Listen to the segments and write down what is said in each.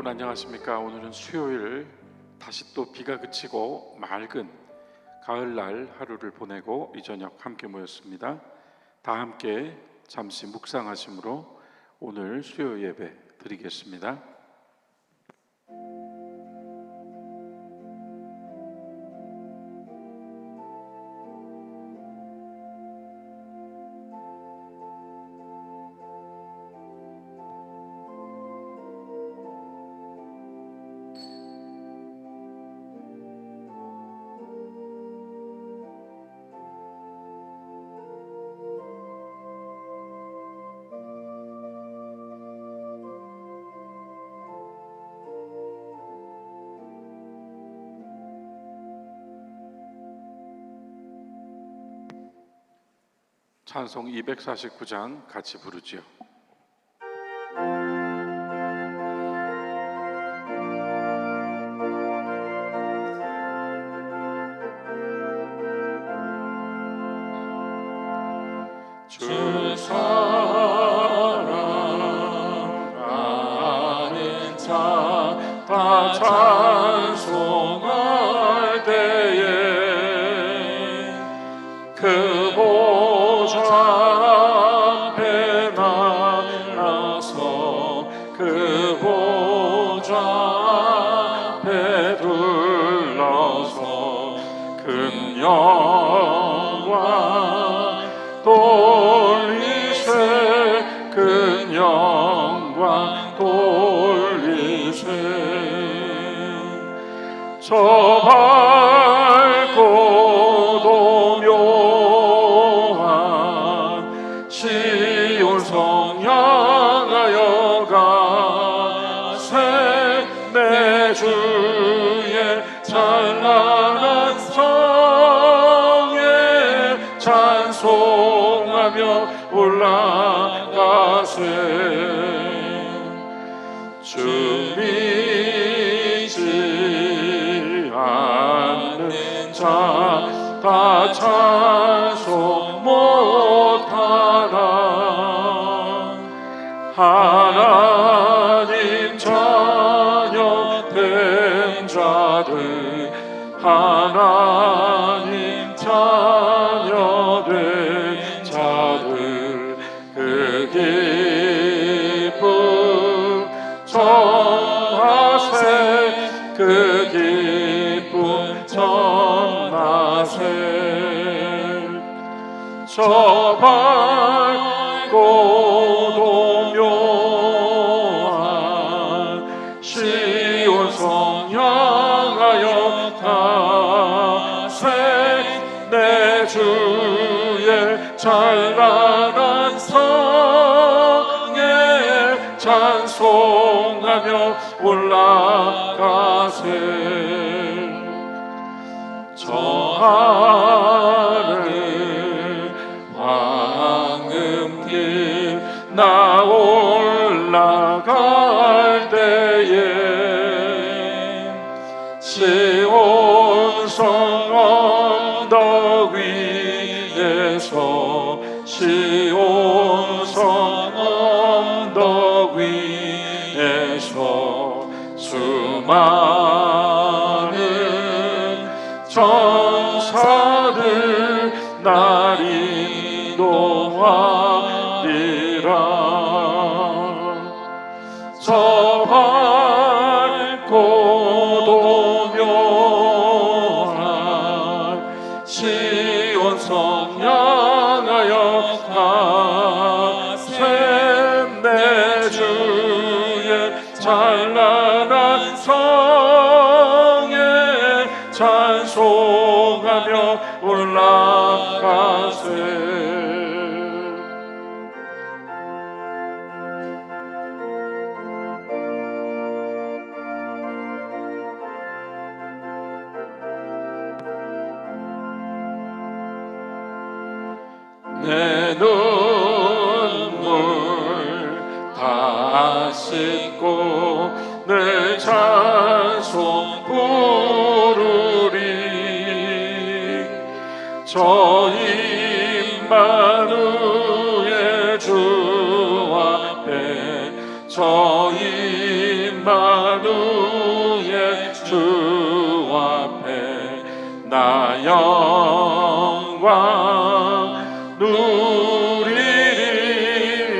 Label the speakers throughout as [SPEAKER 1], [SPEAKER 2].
[SPEAKER 1] 여러분 안녕하십니까? 오늘은 수요일, 다시 또 비가 그치고 맑은 가을날 하루를 보내고 이 저녁 함께 모였습니다. 다 함께 잠시 묵상하심으로 오늘 수요 예배 드리겠습니다. 찬송 249장 같이 부르지요.
[SPEAKER 2] 주 사랑하는 자 다 찬송할 때에 그 보좌 앞에 나가서 그 보좌 앞에 둘러서 큰 영광 돌리세 큰 영광 돌리세 저 밝고도 묘한 시온 성 향하여 가세 내 주의 찬란한 성에 찬송하며 올라가세 주 믿지 않는 자 다 찬송 못하나 하나님 자녀 된 자들 하나님 자녀 된 자들 그 기쁨 전하세 그 기쁨 전하세 저 밝고도 묘한 시온 성 향하여 가세 내 주의 찬란한 성에 찬송하며 올라가세 저 하늘 황금길 나 올라갈 때에 시온 성 언덕 위에서 시온 성 언덕 위에서 수많은 천사들 날 인도하리라 저 밝고도 묘한 시온 성 향하여 가세 내 주의 찬란한 성에 찬송하며 올라가세 내 눈물 다 씻고 늘 찬송 부르리 저 임마누엘 주 앞에 저 임마누엘 주의 주 앞에 나 영광 누리리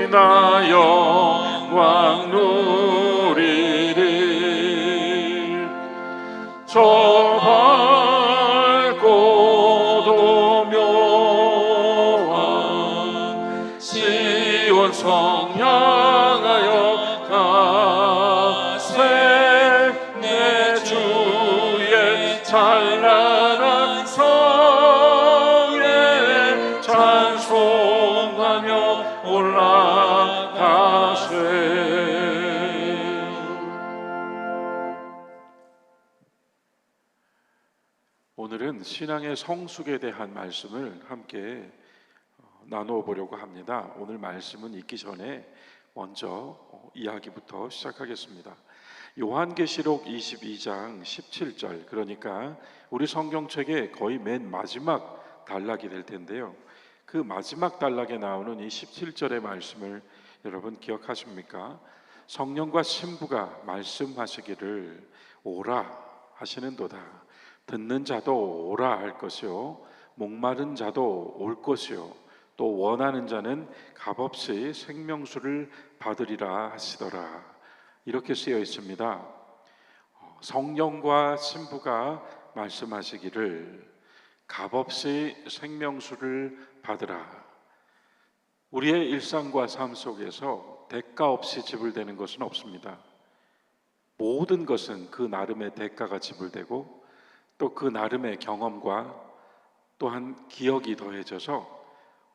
[SPEAKER 2] 나 영광 누리리 저 밝고도 묘한 시온 성 향하여 가세 내 주의 찬란한 성에 찬송하며 올라가세.
[SPEAKER 1] 오늘은 신앙의 성숙에 대한 말씀을 함께 나누어 보려고 합니다. 오늘 말씀은 읽기 전에 먼저 이야기부터 시작하겠습니다. 요한계시록 22장 17절, 그러니까 우리 성경책의 거의 맨 마지막 단락이 될 텐데요. 그 마지막 단락에 나오는 이 17절의 말씀을 여러분 기억하십니까? 성령과 신부가 말씀하시기를 오라 하시는도다. 듣는 자도 오라 할 것이요 목마른 자도 올 것이요 또 원하는 자는 값없이 생명수를 받으리라 하시더라. 이렇게 쓰여 있습니다. 성령과 신부가 말씀하시기를 값없이 생명수를 받으라. 우리의 일상과 삶 속에서 대가 없이 지불되는 것은 없습니다. 모든 것은 그 나름의 대가가 지불되고 또 그 나름의 경험과 또한 기억이 더해져서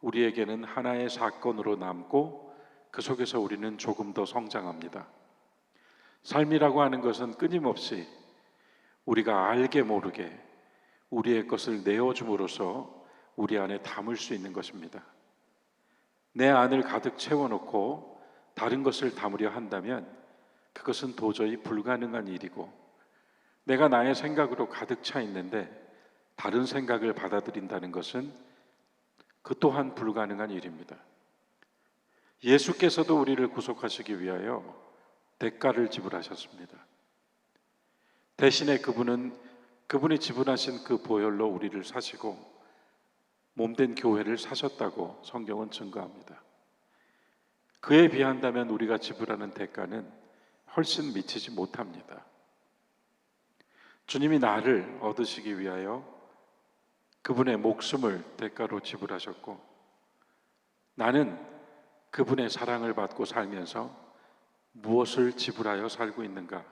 [SPEAKER 1] 우리에게는 하나의 사건으로 남고 그 속에서 우리는 조금 더 성장합니다. 삶이라고 하는 것은 끊임없이 우리가 알게 모르게 우리의 것을 내어줌으로써 우리 안에 담을 수 있는 것입니다. 내 안을 가득 채워놓고 다른 것을 담으려 한다면 그것은 도저히 불가능한 일이고, 내가 나의 생각으로 가득 차 있는데 다른 생각을 받아들인다는 것은 그 또한 불가능한 일입니다. 예수께서도 우리를 구속하시기 위하여 대가를 지불하셨습니다. 대신에 그분이 지불하신 그 보혈로 우리를 사시고 몸된 교회를 사셨다고 성경은 증거합니다. 그에 비한다면 우리가 지불하는 대가는 훨씬 미치지 못합니다. 주님이 나를 얻으시기 위하여 그분의 목숨을 대가로 지불하셨고, 나는 그분의 사랑을 받고 살면서 무엇을 지불하여 살고 있는가?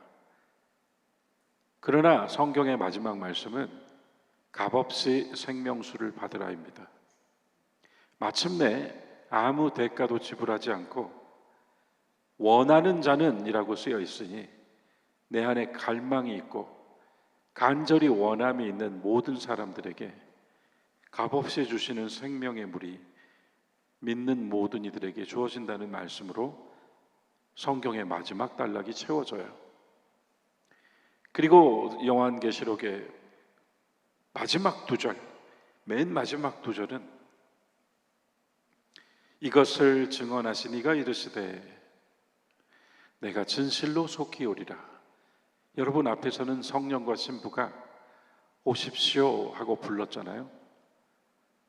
[SPEAKER 1] 그러나 성경의 마지막 말씀은 값없이 생명수를 받으라입니다. 마침내 아무 대가도 지불하지 않고 원하는 자는 이라고 쓰여 있으니 내 안에 갈망이 있고 간절히 원함이 있는 모든 사람들에게 값없이 주시는 생명의 물이 믿는 모든 이들에게 주어진다는 말씀으로 성경의 마지막 단락이 채워져요. 그리고 요한계시록의 마지막 두 절, 맨 마지막 두 절은 이것을 증언하신 이가 이르시되 내가 진실로 속히 오리라. 여러분 앞에서는 성령과 신부가 오십시오 하고 불렀잖아요.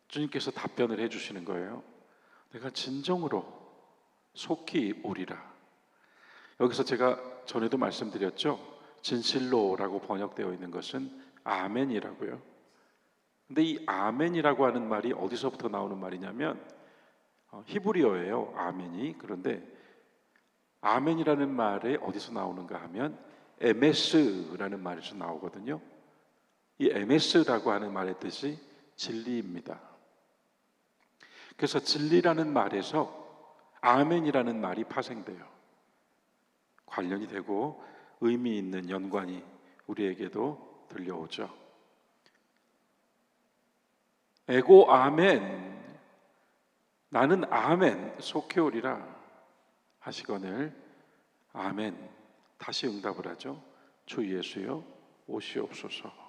[SPEAKER 1] 주님께서 답변을 해주시는 거예요. 내가 진정으로 속히 오리라. 여기서 제가 전에도 말씀드렸죠. 진실로라고 번역되어 있는 것은 아멘이라고요. 근데 이 아멘이라고 하는 말이 어디서부터 나오는 말이냐면 히브리어예요. 아멘이. 그런데 아멘이라는 말이 어디서 나오는가 하면 에메스라는 말에서 나오거든요. 이 에메스라고 하는 말의 뜻이 진리입니다. 그래서 진리라는 말에서 아멘이라는 말이 파생돼요. 관련이 되고 의미 있는 연관이 우리에게도 들려오죠. 에고 아멘, 나는 아멘 속해 오리라 하시거늘 아멘, 다시 응답을 하죠. 주 예수여 오시옵소서.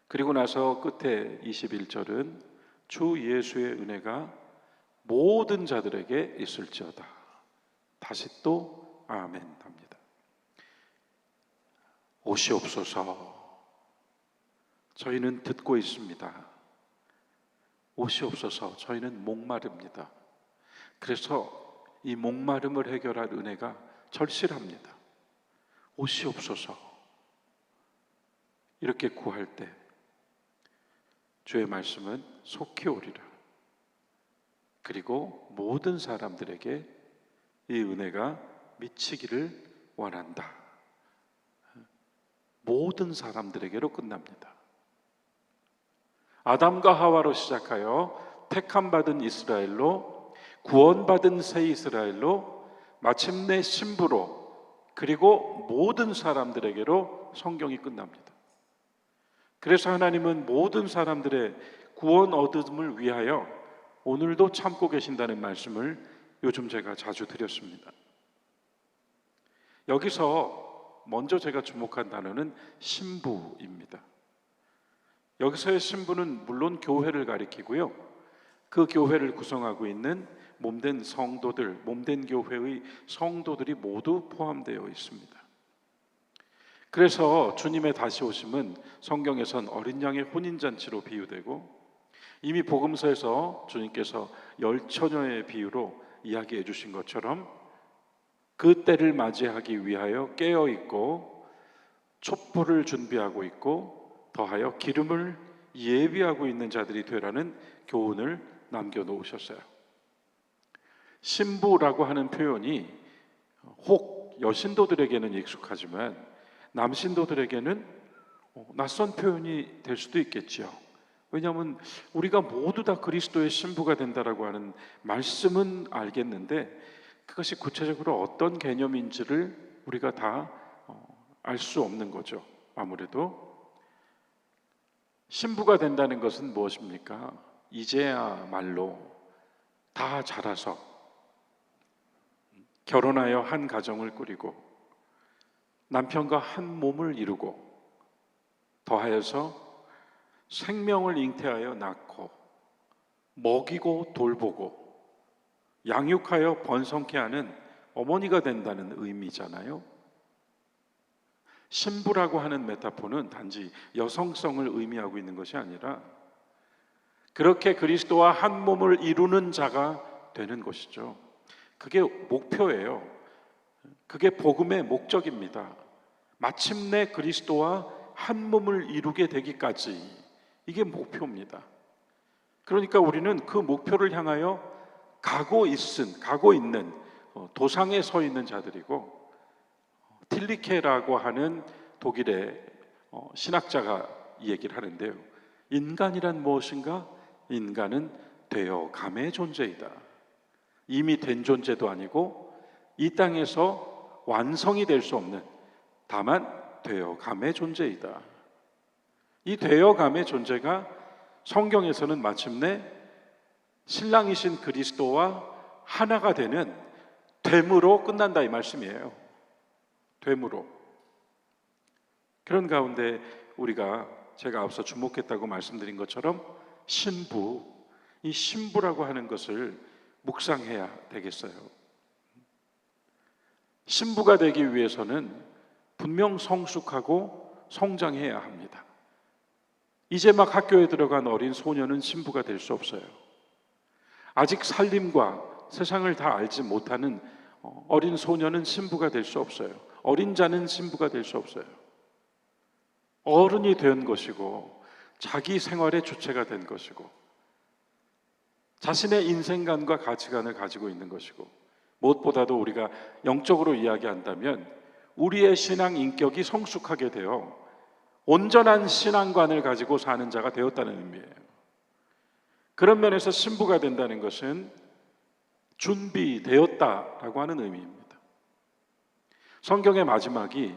[SPEAKER 1] 그리고 나서 끝에 21절은 주 예수의 은혜가 모든 자들에게 있을지어다. 다시 또 아멘 합니다. 오시옵소서. 저희는 듣고 있습니다. 오시옵소서. 저희는 목마릅니다. 그래서 이 목마름을 해결할 은혜가 절실합니다. 오시옵소서. 이렇게 구할 때 주의 말씀은 속히 오리라. 그리고 모든 사람들에게 이 은혜가 미치기를 원한다. 모든 사람들에게로 끝납니다. 아담과 하와로 시작하여 택함받은 이스라엘로, 구원받은 새 이스라엘로, 마침내 신부로, 그리고 모든 사람들에게로 성경이 끝납니다. 그래서 하나님은 모든 사람들의 구원 얻음을 위하여 오늘도 참고 계신다는 말씀을 요즘 제가 자주 드렸습니다. 여기서 먼저 제가 주목한 단어는 신부입니다. 여기서의 신부는 물론 교회를 가리키고요, 그 교회를 구성하고 있는 몸된 성도들, 몸된 교회의 성도들이 모두 포함되어 있습니다. 그래서 주님의 다시 오심은 성경에선 어린 양의 혼인잔치로 비유되고, 이미 복음서에서 주님께서 10처녀의 비유로 이야기해 주신 것처럼 그 때를 맞이하기 위하여 깨어 있고 촛불을 준비하고 있고 더하여 기름을 예비하고 있는 자들이 되라는 교훈을 남겨놓으셨어요. 신부라고 하는 표현이 혹 여신도들에게는 익숙하지만 남신도들에게는 낯선 표현이 될 수도 있겠지요. 왜냐하면 우리가 모두 다 그리스도의 신부가 된다라고 하는 말씀은 알겠는데 그것이 구체적으로 어떤 개념인지를 우리가 다 알 수 없는 거죠. 아무래도 신부가 된다는 것은 무엇입니까? 이제야말로 다 자라서 결혼하여 한 가정을 꾸리고 남편과 한 몸을 이루고 더하여서 생명을 잉태하여 낳고 먹이고 돌보고 양육하여 번성케 하는 어머니가 된다는 의미잖아요. 신부라고 하는 메타포는 단지 여성성을 의미하고 있는 것이 아니라 그렇게 그리스도와 한 몸을 이루는 자가 되는 것이죠. 그게 목표예요. 그게 복음의 목적입니다. 마침내 그리스도와 한 몸을 이루게 되기까지, 이게 목표입니다. 그러니까 우리는 그 목표를 향하여 가고 있는 도상에 서 있는 자들이고, 틸리케라고 하는 독일의 신학자가 이 얘기를 하는데요, 인간이란 무엇인가? 인간은 되어감의 존재이다. 이미 된 존재도 아니고 이 땅에서 완성이 될 수 없는, 다만 되어감의 존재이다. 이 되어감의 존재가 성경에서는 마침내 신랑이신 그리스도와 하나가 되는 됨으로 끝난다, 이 말씀이에요. 됨으로. 그런 가운데 우리가 제가 앞서 주목했다고 말씀드린 것처럼 이 신부라고 하는 것을 묵상해야 되겠어요. 신부가 되기 위해서는 분명 성숙하고 성장해야 합니다. 이제 막 학교에 들어간 어린 소녀는 신부가 될 수 없어요. 아직 살림과 세상을 다 알지 못하는 어린 소녀는 신부가 될 수 없어요. 어린 자는 신부가 될 수 없어요. 어른이 된 것이고 자기 생활의 주체가 된 것이고 자신의 인생관과 가치관을 가지고 있는 것이고, 무엇보다도 우리가 영적으로 이야기한다면 우리의 신앙 인격이 성숙하게 되어 온전한 신앙관을 가지고 사는 자가 되었다는 의미예요. 그런 면에서 신부가 된다는 것은 준비되었다라고 하는 의미입니다. 성경의 마지막이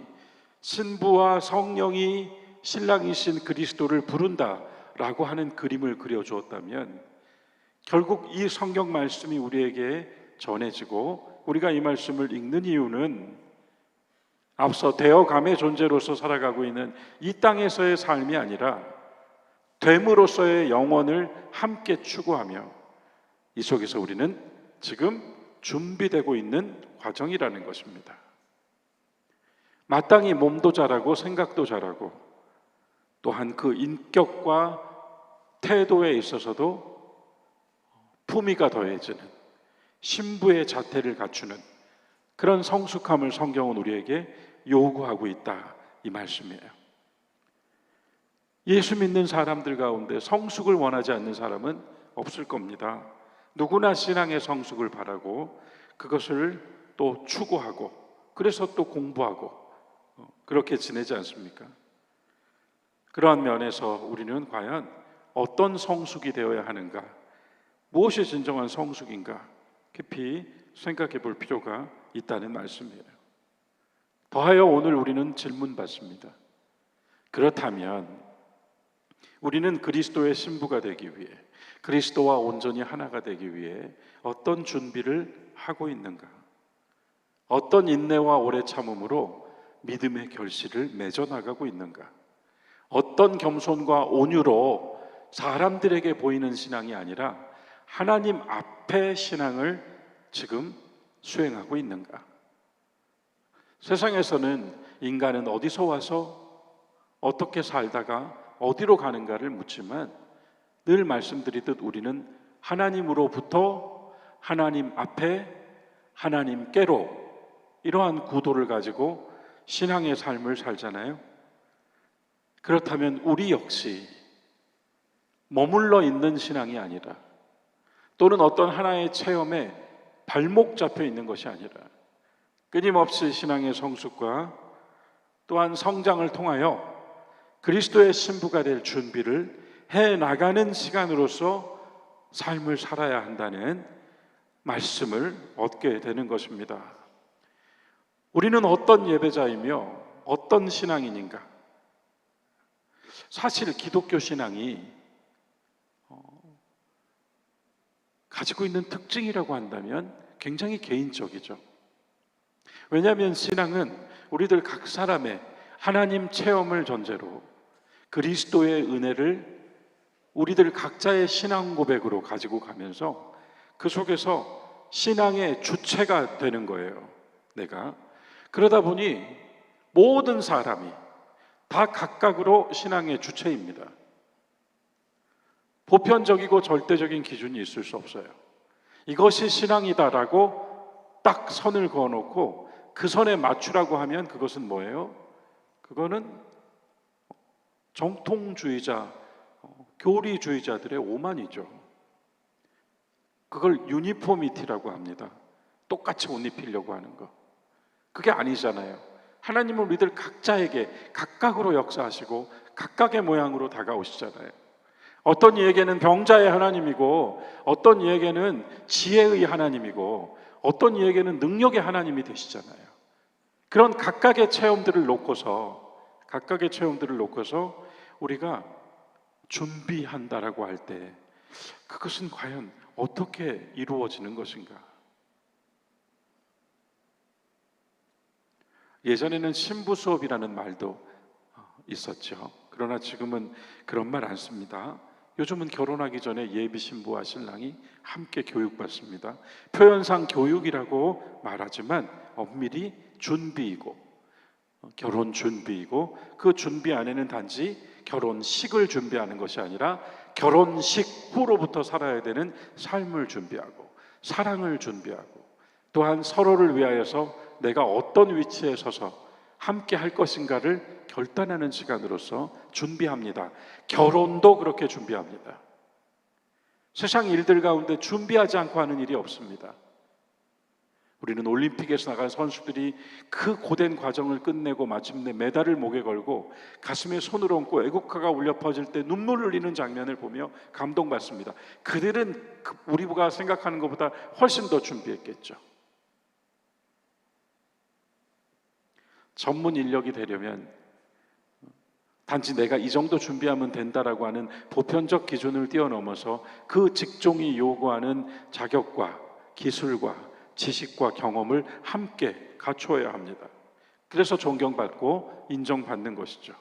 [SPEAKER 1] 신부와 성령이 신랑이신 그리스도를 부른다라고 하는 그림을 그려주었다면, 결국 이 성경 말씀이 우리에게 전해지고 우리가 이 말씀을 읽는 이유는 앞서 되어감의 존재로서 살아가고 있는 이 땅에서의 삶이 아니라 됨으로써의 영원을 함께 추구하며 이 속에서 우리는 지금 준비되고 있는 과정이라는 것입니다. 마땅히 몸도 자라고 생각도 자라고 또한 그 인격과 태도에 있어서도 품위가 더해지는 신부의 자태를 갖추는 그런 성숙함을 성경은 우리에게 요구하고 있다, 이 말씀이에요. 예수 믿는 사람들 가운데 성숙을 원하지 않는 사람은 없을 겁니다. 누구나 신앙의 성숙을 바라고 그것을 또 추구하고 그래서 또 공부하고 그렇게 지내지 않습니까? 그러한 면에서 우리는 과연 어떤 성숙이 되어야 하는가, 무엇이 진정한 성숙인가 깊이 생각해 볼 필요가 있다는 말씀이에요. 더하여 오늘 우리는 질문 받습니다. 그렇다면 우리는 그리스도의 신부가 되기 위해, 그리스도와 온전히 하나가 되기 위해 어떤 준비를 하고 있는가? 어떤 인내와 오래 참음으로 믿음의 결실을 맺어 나가고 있는가? 어떤 겸손과 온유로 사람들에게 보이는 신앙이 아니라 하나님 앞에 신앙을 지금 수행하고 있는가? 세상에서는 인간은 어디서 와서 어떻게 살다가 어디로 가는가를 묻지만 늘 말씀드리듯 우리는 하나님으로부터 하나님 앞에 하나님께로 이러한 구도를 가지고 신앙의 삶을 살잖아요. 그렇다면 우리 역시 머물러 있는 신앙이 아니라 또는 어떤 하나의 체험에 발목 잡혀 있는 것이 아니라 끊임없이 신앙의 성숙과 또한 성장을 통하여 그리스도의 신부가 될 준비를 해나가는 시간으로서 삶을 살아야 한다는 말씀을 얻게 되는 것입니다. 우리는 어떤 예배자이며 어떤 신앙인인가? 사실 기독교 신앙이 가지고 있는 특징이라고 한다면 굉장히 개인적이죠. 왜냐하면 신앙은 우리들 각 사람의 하나님 체험을 전제로 그리스도의 은혜를 우리들 각자의 신앙 고백으로 가지고 가면서 그 속에서 신앙의 주체가 되는 거예요. 내가 그러다 보니 모든 사람이 다 각각으로 신앙의 주체입니다. 보편적이고 절대적인 기준이 있을 수 없어요. 이것이 신앙이다라고 딱 선을 그어놓고 그 선에 맞추라고 하면 그것은 뭐예요? 그거는 정통주의자, 교리주의자들의 오만이죠. 그걸 유니포미티라고 합니다. 똑같이 옷 입히려고 하는 거. 그게 아니잖아요. 하나님은 우리들 각자에게 각각으로 역사하시고 각각의 모양으로 다가오시잖아요. 어떤 이에게는 병자의 하나님이고 어떤 이에게는 지혜의 하나님이고 어떤 이에게는 능력의 하나님이 되시잖아요. 그런 각각의 체험들을 놓고서 우리가 준비한다라고 할 때 그것은 과연 어떻게 이루어지는 것인가? 예전에는 신부 수업이라는 말도 있었죠. 그러나 지금은 그런 말 안 씁니다. 요즘은 결혼하기 전에 예비 신부와 신랑이 함께 교육받습니다. 표현상 교육이라고 말하지만 엄밀히 준비이고 결혼 준비이고 그 준비 안에는 단지 결혼식을 준비하는 것이 아니라 결혼식 후로부터 살아야 되는 삶을 준비하고 사랑을 준비하고 또한 서로를 위하여서 내가 어떤 위치에 서서 함께 할 것인가를 결단하는 시간으로서 준비합니다. 결혼도 그렇게 준비합니다. 세상 일들 가운데 준비하지 않고 하는 일이 없습니다. 우리는 올림픽에서 나간 선수들이 그 고된 과정을 끝내고 마침내 메달을 목에 걸고 가슴에 손을 얹고 애국가가 울려 퍼질 때 눈물을 흘리는 장면을 보며 감동받습니다. 그들은 우리가 생각하는 것보다 훨씬 더 준비했겠죠. 전문 인력이 되려면 단지 내가 이 정도 준비하면 된다라고 하는 보편적 기준을 뛰어넘어서 그 직종이 요구하는 자격과 기술과 지식과 경험을 함께 갖추어야 합니다. 그래서 존경받고 인정받는 것이죠.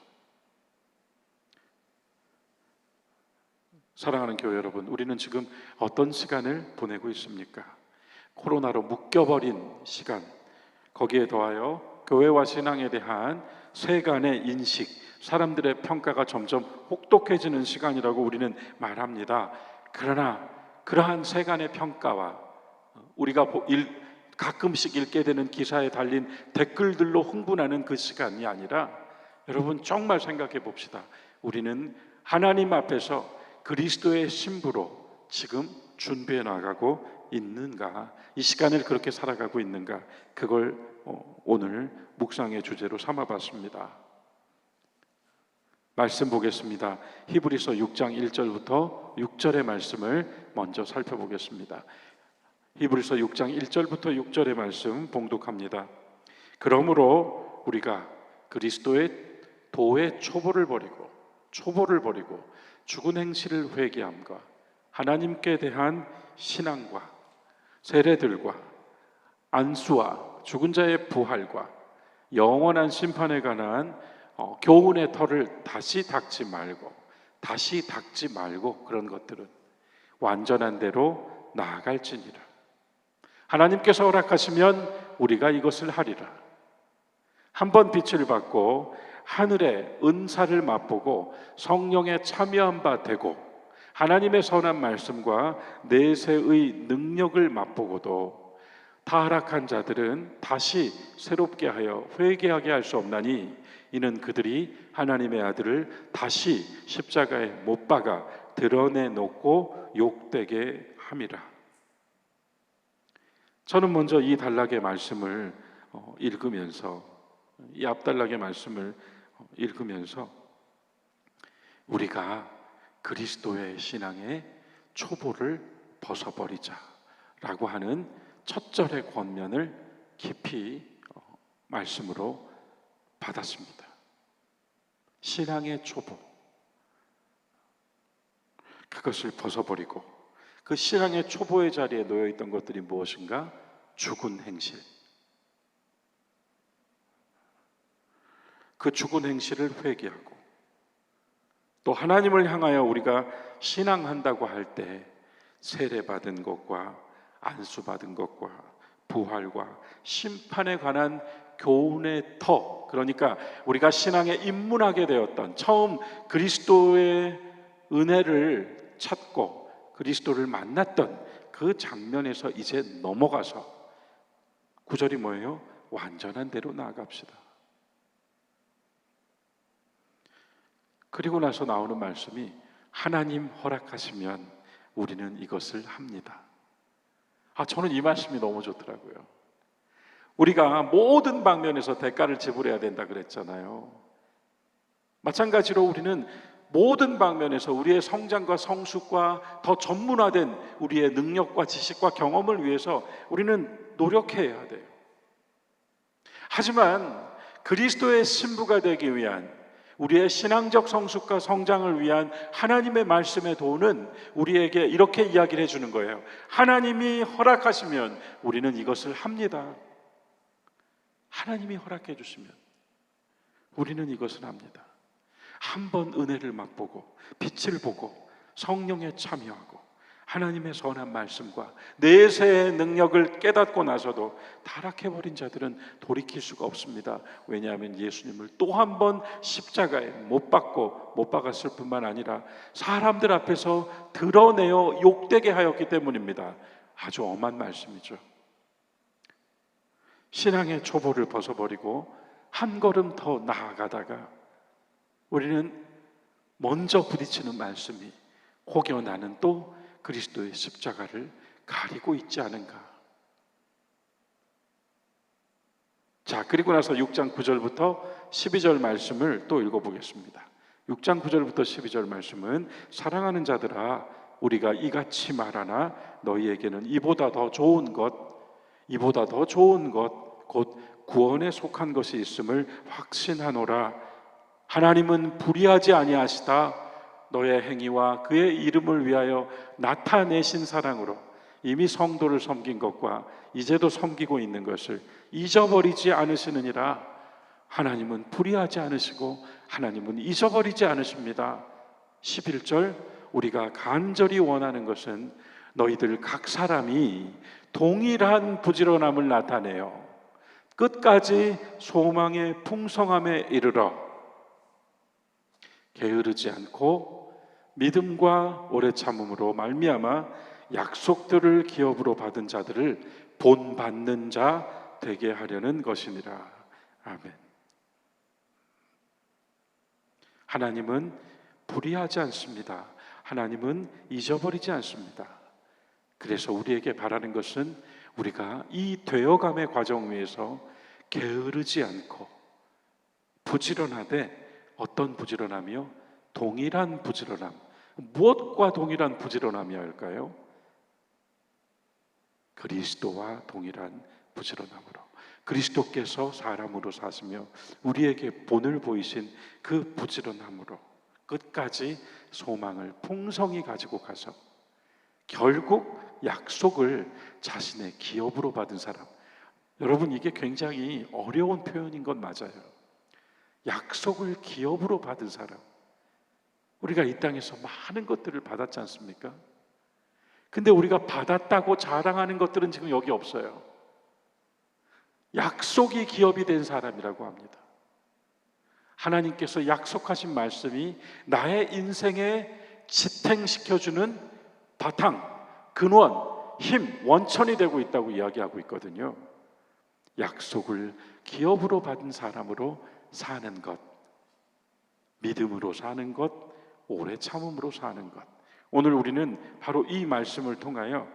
[SPEAKER 1] 사랑하는 교회 여러분, 우리는 지금 어떤 시간을 보내고 있습니까? 코로나로 묶여버린 시간, 거기에 더하여 교회와 신앙에 대한 세간의 인식, 사람들의 평가가 점점 혹독해지는 시간이라고 우리는 말합니다. 그러나 그러한 세간의 평가와 우리가 가끔씩 읽게 되는 기사에 달린 댓글들로 흥분하는 그 시간이 아니라, 여러분 정말 생각해 봅시다. 우리는 하나님 앞에서 그리스도의 신부로 지금 준비해 나가고 있는가? 이 시간을 그렇게 살아가고 있는가? 그걸 오늘 묵상의 주제로 삼아봤습니다. 말씀 보겠습니다. 히브리서 6장 1절부터 6절의 말씀을 먼저 살펴보겠습니다. 히브리서 6장 1절부터 6절의 말씀 봉독합니다. 그러므로 우리가 그리스도의 도의 초보를 버리고 죽은 행실을 회개함과 하나님께 대한 신앙과 세례들과 안수와 죽은 자의 부활과 영원한 심판에 관한 교훈의 털을 다시 닦지 말고 그런 것들은 완전한 대로 나아갈지니라. 하나님께서 허락하시면 우리가 이것을 하리라. 한번 빛을 받고 하늘의 은사를 맛보고 성령에 참여한 바 되고 하나님의 선한 말씀과 내세의 능력을 맛보고도 타락한 자들은 다시 새롭게 하여 회개하게 할 수 없나니 이는 그들이 하나님의 아들을 다시 십자가에 못 박아 드러내놓고 욕되게 함이라. 저는 먼저 이 단락의 말씀을 읽으면서, 이 앞단락의 말씀을 읽으면서 우리가 그리스도의 신앙의 초보를 벗어버리자라고 하는 첫 절의 권면을 깊이 말씀으로 받았습니다. 신앙의 초보, 그것을 벗어버리고 그 신앙의 초보의 자리에 놓여있던 것들이 무엇인가? 죽은 행실. 그 죽은 행실을 회개하고 또 하나님을 향하여 우리가 신앙한다고 할 때 세례받은 것과 안수받은 것과 부활과 심판에 관한 교훈의 터, 그러니까 우리가 신앙에 입문하게 되었던 처음 그리스도의 은혜를 찾고 그리스도를 만났던 그 장면에서 이제 넘어가서 9절이 뭐예요? 완전한 대로 나아갑시다. 그리고 나서 나오는 말씀이 하나님 허락하시면 우리는 이것을 합니다. 저는 이 말씀이 너무 좋더라고요. 우리가 모든 방면에서 대가를 지불해야 된다 그랬잖아요. 마찬가지로 우리는 모든 방면에서 우리의 성장과 성숙과 더 전문화된 우리의 능력과 지식과 경험을 위해서 우리는 노력해야 돼요. 하지만 그리스도의 신부가 되기 위한 우리의 신앙적 성숙과 성장을 위한 하나님의 말씀의 도는 우리에게 이렇게 이야기를 해주는 거예요. 하나님이 허락하시면 우리는 이것을 합니다. 하나님이 허락해 주시면 우리는 이것을 합니다. 한번 은혜를 맛보고 빛을 보고 성령에 참여하고 하나님의 선한 말씀과 내세의 능력을 깨닫고 나서도 타락해버린 자들은 돌이킬 수가 없습니다. 왜냐하면 예수님을 또 한 번 십자가에 못 박았을 뿐만 아니라 사람들 앞에서 드러내어 욕되게 하였기 때문입니다. 아주 엄한 말씀이죠. 신앙의 초보를 벗어버리고 한 걸음 더 나아가다가 우리는 먼저 부딪히는 말씀이 혹여 나는 또 그리스도의 십자가를 가리고 있지 않은가. 자, 그리고 나서 6장 9절부터 12절 말씀을 또 읽어보겠습니다. 6장 9절부터 12절 말씀은 사랑하는 자들아 우리가 이같이 말하나 너희에게는 이보다 더 좋은 것 곧 구원에 속한 것이 있음을 확신하노라. 하나님은 불의하지 아니하시다. 너의 행위와 그의 이름을 위하여 나타내신 사랑으로 이미 성도를 섬긴 것과 이제도 섬기고 있는 것을 잊어버리지 않으시느니라. 하나님은 불의하지 않으시고 하나님은 잊어버리지 않으십니다. 11절 우리가 간절히 원하는 것은 너희들 각 사람이 동일한 부지런함을 나타내어 끝까지 소망의 풍성함에 이르러 게으르지 않고 믿음과 오래 참음으로 말미암아 약속들을 기업으로 받은 자들을 본받는 자 되게 하려는 것이니라. 아멘. 하나님은 불의하지 않습니다. 하나님은 잊어버리지 않습니다. 그래서 우리에게 바라는 것은 우리가 이 되어감의 과정 위에서 게으르지 않고 부지런하되, 어떤 부지런함이요? 동일한 부지런함. 무엇과 동일한 부지런함이었을까요? 그리스도와 동일한 부지런함으로, 그리스도께서 사람으로 사시며 우리에게 본을 보이신 그 부지런함으로 끝까지 소망을 풍성히 가지고 가서 결국 약속을 자신의 기업으로 받은 사람. 여러분, 이게 굉장히 어려운 표현인 건 맞아요. 약속을 기업으로 받은 사람. 우리가 이 땅에서 많은 것들을 받았지 않습니까? 근데 우리가 받았다고 자랑하는 것들은 지금 여기 없어요. 약속이 기업이 된 사람이라고 합니다. 하나님께서 약속하신 말씀이 나의 인생에 지탱시켜주는 바탕, 근원, 힘, 원천이 되고 있다고 이야기하고 있거든요. 약속을 기업으로 받은 사람으로 사는 것, 믿음으로 사는 것, 오래 참음으로 사는 것. 오늘 우리는 바로 이 말씀을 통하여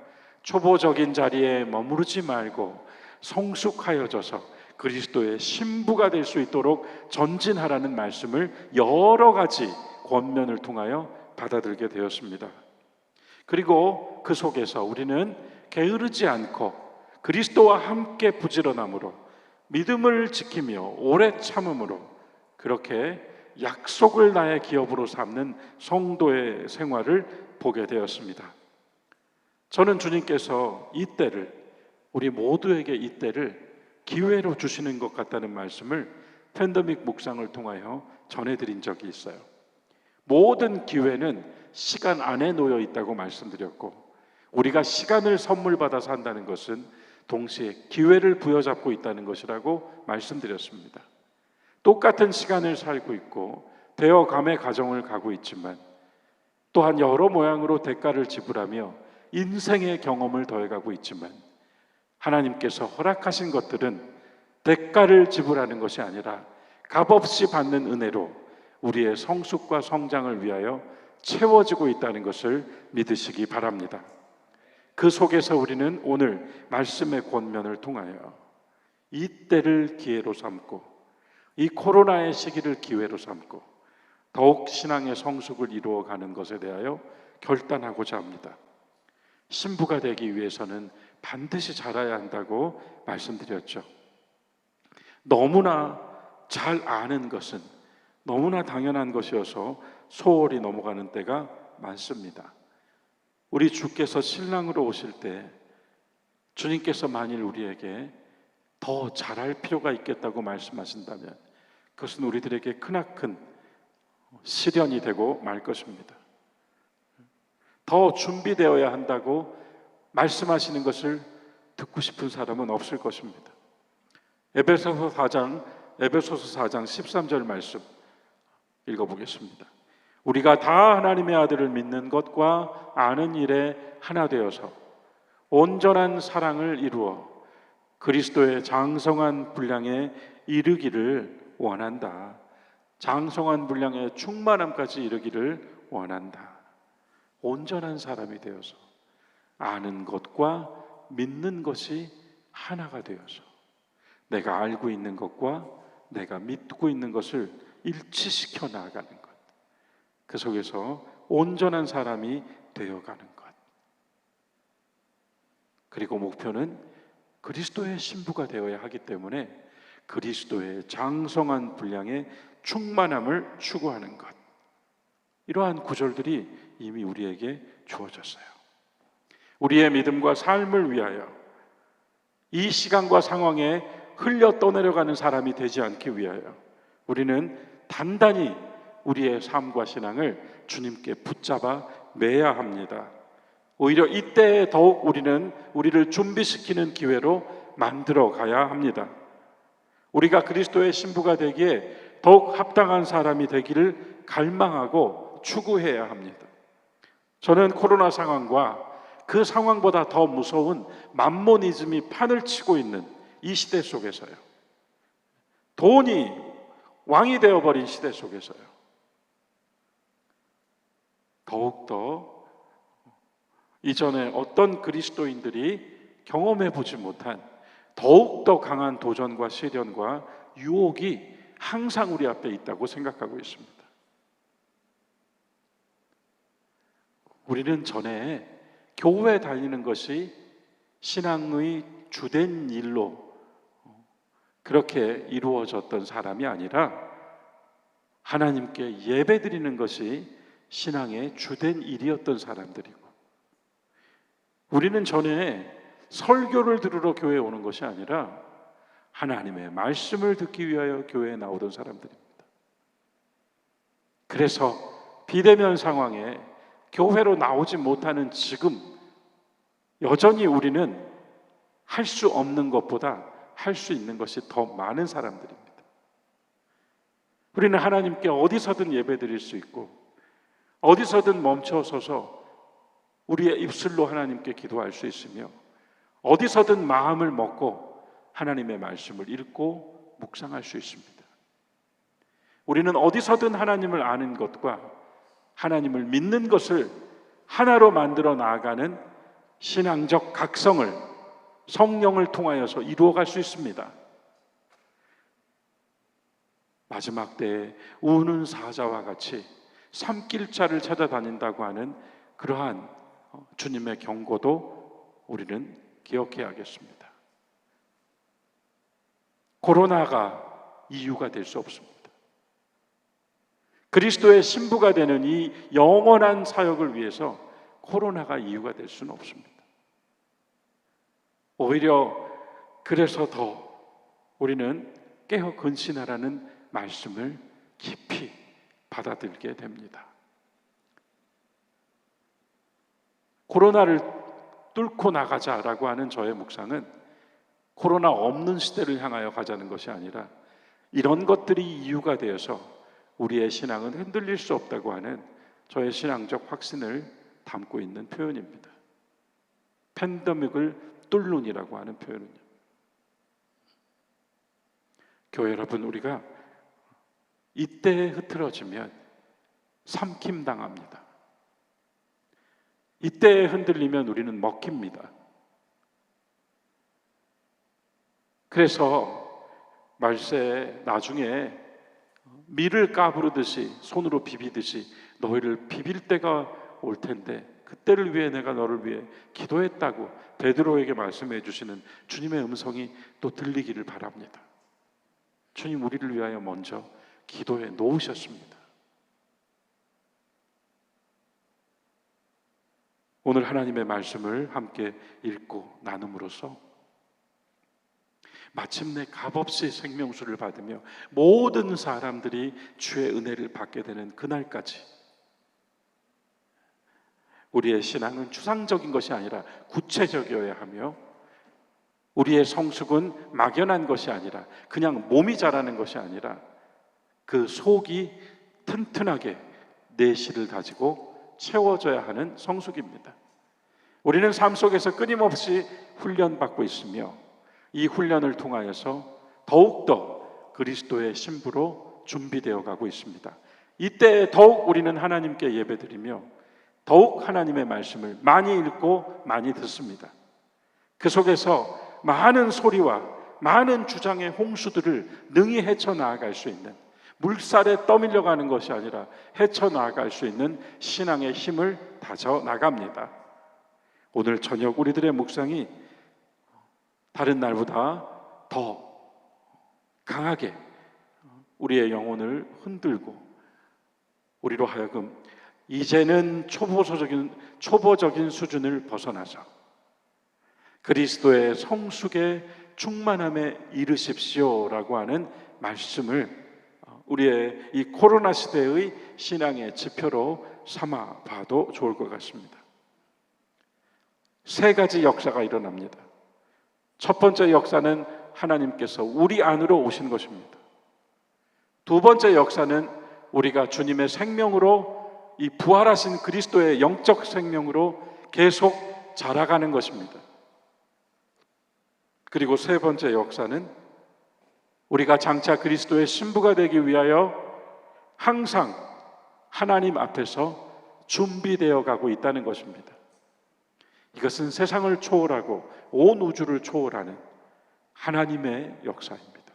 [SPEAKER 1] 초보적인 자리에 머무르지 말고 성숙하여져서 그리스도의 신부가 될 수 있도록 전진하라는 말씀을 여러 가지 권면을 통하여 받아들게 되었습니다. 그리고 그 속에서 우리는 게으르지 않고 그리스도와 함께 부지런함으로 믿음을 지키며 오래 참음으로 그렇게 약속을 나의 기업으로 삼는 성도의 생활을 보게 되었습니다. 저는 주님께서 이 때를, 우리 모두에게 이 때를 기회로 주시는 것 같다는 말씀을 팬데믹 묵상을 통하여 전해드린 적이 있어요. 모든 기회는 시간 안에 놓여 있다고 말씀드렸고, 우리가 시간을 선물 받아서 한다는 것은 동시에 기회를 부여잡고 있다는 것이라고 말씀드렸습니다. 똑같은 시간을 살고 있고 되어감의 과정을 가고 있지만 또한 여러 모양으로 대가를 지불하며 인생의 경험을 더해가고 있지만 하나님께서 허락하신 것들은 대가를 지불하는 것이 아니라 값없이 받는 은혜로 우리의 성숙과 성장을 위하여 채워지고 있다는 것을 믿으시기 바랍니다. 그 속에서 우리는 오늘 말씀의 권면을 통하여 이 때를 기회로 삼고 이 코로나의 시기를 기회로 삼고 더욱 신앙의 성숙을 이루어가는 것에 대하여 결단하고자 합니다. 신부가 되기 위해서는 반드시 자라야 한다고 말씀드렸죠. 너무나 잘 아는 것은 너무나 당연한 것이어서 소홀히 넘어가는 때가 많습니다. 우리 주께서 신랑으로 오실 때 주님께서 만일 우리에게 더 잘할 필요가 있겠다고 말씀하신다면 그것은 우리들에게 크나큰 시련이 되고 말 것입니다. 더 준비되어야 한다고 말씀하시는 것을 듣고 싶은 사람은 없을 것입니다. 에베소서 4장 13절 말씀 읽어보겠습니다. 우리가 다 하나님의 아들을 믿는 것과 아는 일에 하나 되어서 온전한 사랑을 이루어 그리스도의 장성한 분량에 이르기를 원한다. 장성한 분량의 충만함까지 이르기를 원한다. 온전한 사람이 되어서 아는 것과 믿는 것이 하나가 되어서 내가 알고 있는 것과 내가 믿고 있는 것을 일치시켜 나아가는 것. 그 속에서 온전한 사람이 되어가는 것. 그리고 목표는 그리스도의 신부가 되어야 하기 때문에 그리스도의 장성한 분량의 충만함을 추구하는 것. 이러한 구절들이 이미 우리에게 주어졌어요. 우리의 믿음과 삶을 위하여 이 시간과 상황에 흘려 떠내려가는 사람이 되지 않기 위하여 우리는 단단히 우리의 삶과 신앙을 주님께 붙잡아 매야 합니다. 오히려 이때에 더욱 우리를 준비시키는 기회로 만들어 가야 합니다. 우리가 그리스도의 신부가 되기에 더욱 합당한 사람이 되기를 갈망하고 추구해야 합니다. 저는 코로나 상황과 그 상황보다 더 무서운 만모니즘이 판을 치고 있는 이 시대 속에서요, 돈이 왕이 되어버린 시대 속에서요, 더욱더 이전에 어떤 그리스도인들이 경험해보지 못한 더욱더 강한 도전과 시련과 유혹이 항상 우리 앞에 있다고 생각하고 있습니다. 우리는 전에 교회 다니는 것이 신앙의 주된 일로 그렇게 이루어졌던 사람이 아니라 하나님께 예배드리는 것이 신앙의 주된 일이었던 사람들이고, 우리는 전에 설교를 들으러 교회에 오는 것이 아니라 하나님의 말씀을 듣기 위하여 교회에 나오던 사람들입니다. 그래서 비대면 상황에 교회로 나오지 못하는 지금 여전히 우리는 할 수 없는 것보다 할 수 있는 것이 더 많은 사람들입니다. 우리는 하나님께 어디서든 예배드릴 수 있고 어디서든 멈춰서서 우리의 입술로 하나님께 기도할 수 있으며 어디서든 마음을 먹고 하나님의 말씀을 읽고 묵상할 수 있습니다. 우리는 어디서든 하나님을 아는 것과 하나님을 믿는 것을 하나로 만들어 나아가는 신앙적 각성을 성령을 통하여서 이루어갈 수 있습니다. 마지막 때에 우는 사자와 같이 삼킬자를 찾아다닌다고 하는 그러한 주님의 경고도 우리는 기억해야겠습니다. 코로나가 이유가 될 수 없습니다. 그리스도의 신부가 되는 이 영원한 사역을 위해서 코로나가 이유가 될 수는 없습니다. 오히려 그래서 더 우리는 깨어 근신하라는 말씀을 깊이 받아들게 됩니다. 코로나를 뚫고 나가자라고 하는 저의 묵상은 코로나 없는 시대를 향하여 가자는 것이 아니라 이런 것들이 이유가 되어서 우리의 신앙은 흔들릴 수 없다고 하는 저의 신앙적 확신을 담고 있는 표현입니다. 팬데믹을 뚫는이라고 하는 표현은요. 교회 여러분, 우리가 이때에 흐트러지면 삼킴당합니다. 이때에 흔들리면 우리는 먹힙니다. 그래서 말세에 나중에 밀을 까부르듯이 손으로 비비듯이 너희를 비빌 때가 올 텐데 그때를 위해 내가 너를 위해 기도했다고 베드로에게 말씀해 주시는 주님의 음성이 또 들리기를 바랍니다. 주님 우리를 위하여 먼저 기도해 놓으셨습니다. 오늘 하나님의 말씀을 함께 읽고 나눔으로써 마침내 값없이 생명수를 받으며 모든 사람들이 주의 은혜를 받게 되는 그날까지 우리의 신앙은 추상적인 것이 아니라 구체적이어야 하며 우리의 성숙은 막연한 것이 아니라 그냥 몸이 자라는 것이 아니라 그 속이 튼튼하게 내실을 가지고 채워져야 하는 성숙입니다. 우리는 삶 속에서 끊임없이 훈련받고 있으며 이 훈련을 통하여서 더욱더 그리스도의 신부로 준비되어 가고 있습니다. 이때 더욱 우리는 하나님께 예배드리며 더욱 하나님의 말씀을 많이 읽고 많이 듣습니다. 그 속에서 많은 소리와 많은 주장의 홍수들을 능히 헤쳐나아갈 수 있는, 물살에 떠밀려가는 것이 아니라 헤쳐나아갈 수 있는 신앙의 힘을 다져나갑니다. 오늘 저녁 우리들의 묵상이 다른 날보다 더 강하게 우리의 영혼을 흔들고 우리로 하여금 이제는 초보적인 수준을 벗어나서 그리스도의 성숙의 충만함에 이르십시오라고 하는 말씀을 우리의 이 코로나 시대의 신앙의 지표로 삼아 봐도 좋을 것 같습니다. 세 가지 역사가 일어납니다. 첫 번째 역사는 하나님께서 우리 안으로 오신 것입니다. 두 번째 역사는 우리가 주님의 생명으로, 이 부활하신 그리스도의 영적 생명으로 계속 자라가는 것입니다. 그리고 세 번째 역사는 우리가 장차 그리스도의 신부가 되기 위하여 항상 하나님 앞에서 준비되어 가고 있다는 것입니다. 이것은 세상을 초월하고 온 우주를 초월하는 하나님의 역사입니다.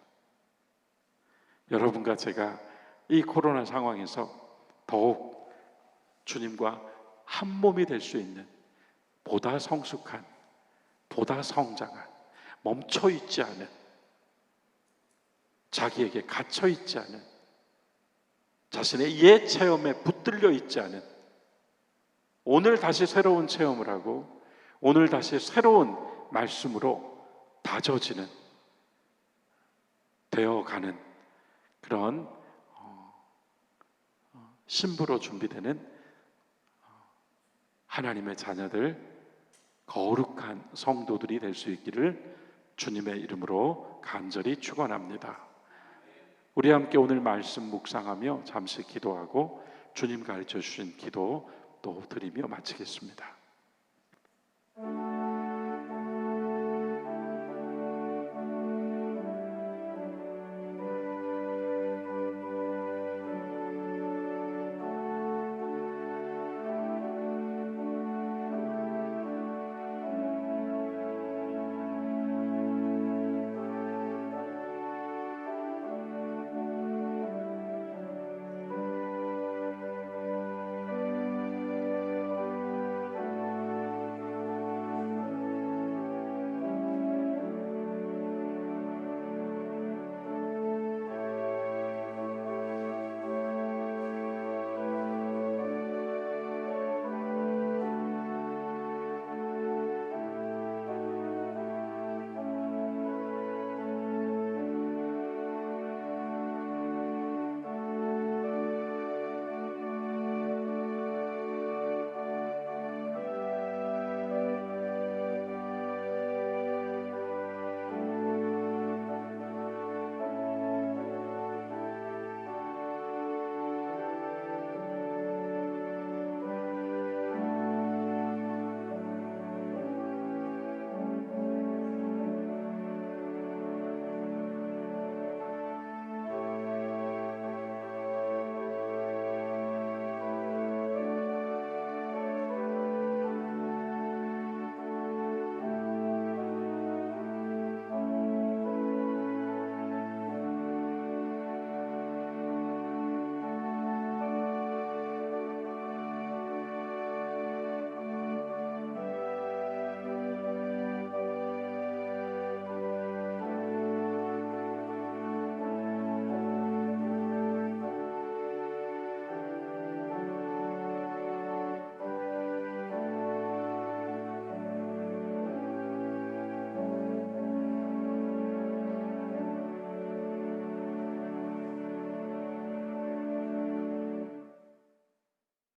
[SPEAKER 1] 여러분과 제가 이 코로나 상황에서 더욱 주님과 한 몸이 될 수 있는 보다 성숙한, 보다 성장한, 멈춰있지 않은, 자기에게 갇혀있지 않은, 자신의 옛 체험에 붙들려 있지 않은, 오늘 다시 새로운 체험을 하고 오늘 다시 새로운 말씀으로 다져지는, 되어가는 그런 신부로 준비되는 하나님의 자녀들, 거룩한 성도들이 될 수 있기를 주님의 이름으로 간절히 축원합니다. 우리 함께 오늘 말씀 묵상하며 잠시 기도하고 주님 가르쳐 주신 기도 또 드리며 마치겠습니다.